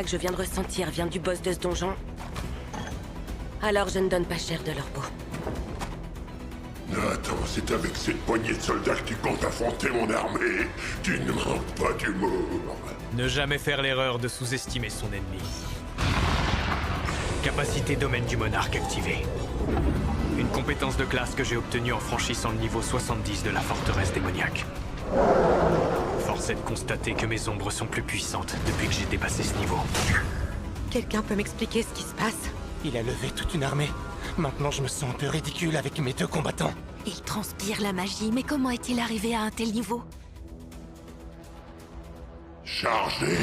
que je viens de ressentir vient du boss de ce donjon, alors je ne donne pas cher de leur peau. Attends, c'est avec cette poignée de soldats que tu comptes affronter mon armée. Tu ne manques pas d'humour. Ne jamais faire l'erreur de sous-estimer son ennemi. Capacité domaine du monarque activée. Une compétence de classe que j'ai obtenue en franchissant le niveau 70 de la forteresse démoniaque. Force est de constater que mes ombres sont plus puissantes depuis que j'ai dépassé ce niveau. Quelqu'un peut m'expliquer ce qui se passe? Il a levé toute une armée. Maintenant, je me sens un peu ridicule avec mes deux combattants. Il transpire la magie, mais comment est-il arrivé à un tel niveau? Chargez!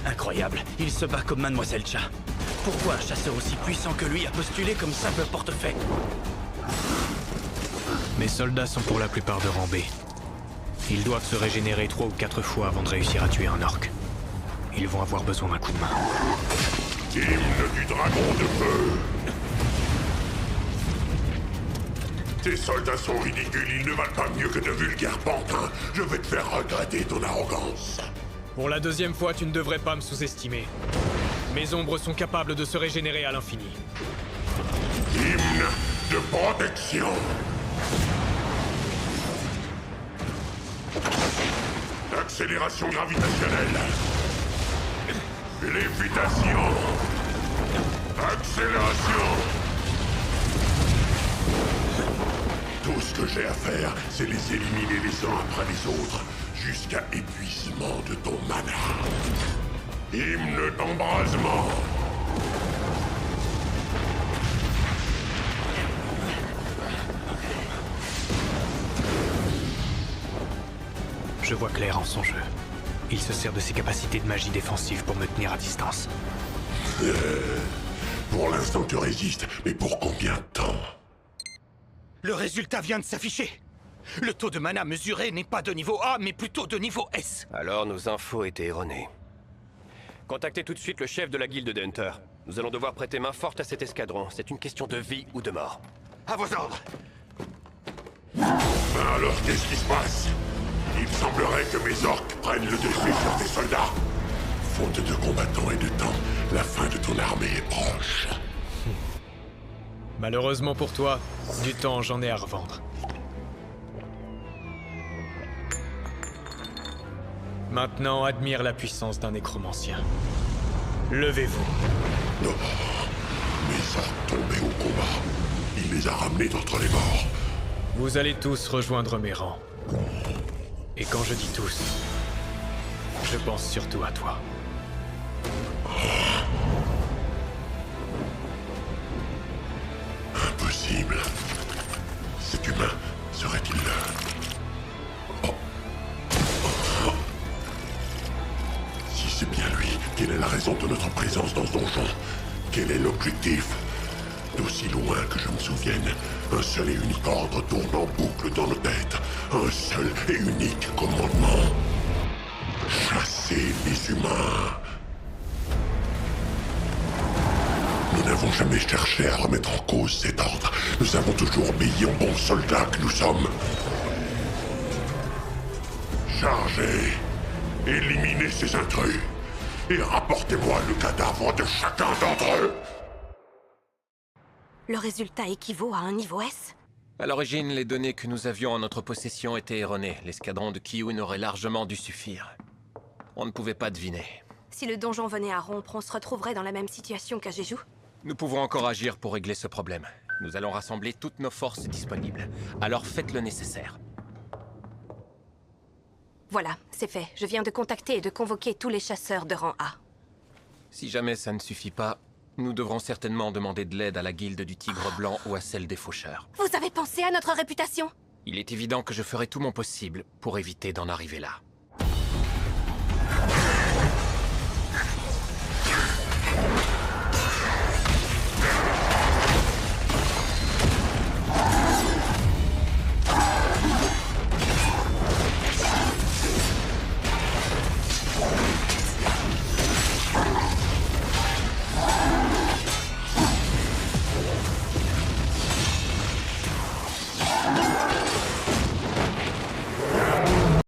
Incroyable, il se bat comme Mademoiselle Cha. Pourquoi un chasseur aussi puissant que lui a postulé comme simple portefaix? Mes soldats sont pour la plupart de rang B. Ils doivent se régénérer 3 ou 4 fois avant de réussir à tuer un orc. Ils vont avoir besoin d'un coup de main. Hymne du dragon de feu! Tes soldats sont ridicules, ils ne valent pas mieux que de vulgaires pantins. Je vais te faire regretter ton arrogance. Pour la deuxième fois, tu ne devrais pas me sous-estimer. Mes ombres sont capables de se régénérer à l'infini. Hymne de protection! Accélération gravitationnelle. Lévitation. Accélération. Tout ce que j'ai à faire, c'est les éliminer les uns après les autres, jusqu'à épuisement de ton mana. Hymne d'embrasement. Je vois clair en son jeu. Il se sert de ses capacités de magie défensive pour me tenir à distance. Pour l'instant, tu résistes, mais pour combien de temps? Le résultat vient de s'afficher. Le taux de mana mesuré n'est pas de niveau A, mais plutôt de niveau S. Alors nos infos étaient erronées. Contactez tout de suite le chef de la guilde d'Hunter. Nous allons devoir prêter main forte à cet escadron. C'est une question de vie ou de mort. À vos ordres. Alors, qu'est-ce qui se passe? Il semblerait que mes orques prennent le dessus sur tes soldats. Faute de combattants et de temps, la fin de ton armée est proche. Malheureusement pour toi, du temps j'en ai à revendre. Maintenant, admire la puissance d'un nécromancien. Levez-vous. Non. Mes orques tombés au combat. Il les a ramenés d'entre les morts. Vous allez tous rejoindre mes rangs. Et quand je dis tous, je pense surtout à toi. Impossible. Cet humain serait-il là? Si c'est bien lui, quelle est la raison de notre présence dans ce donjon? Quel est l'objectif? D'aussi loin que je me souvienne, un seul et unique ordre tourne en boucle dans nos têtes. Un seul et unique commandement. Chasser les humains. Nous n'avons jamais cherché à remettre en cause cet ordre. Nous avons toujours obéi aux bons soldats que nous sommes. Chargez. Éliminez ces intrus. Et rapportez-moi le cadavre de chacun d'entre eux. Le résultat équivaut à un niveau S? À l'origine, les données que nous avions en notre possession étaient erronées. L'escadron de Qiyun aurait largement dû suffire. On ne pouvait pas deviner. Si le donjon venait à rompre, on se retrouverait dans la même situation qu'à Jeju? Nous pouvons encore agir pour régler ce problème. Nous allons rassembler toutes nos forces disponibles. Alors faites le nécessaire. Voilà, c'est fait. Je viens de contacter et de convoquer tous les chasseurs de rang A. Si jamais ça ne suffit pas, nous devrons certainement demander de l'aide à la guilde du Tigre Blanc ou à celle des Faucheurs. Vous avez pensé à notre réputation? Il est évident que je ferai tout mon possible pour éviter d'en arriver là.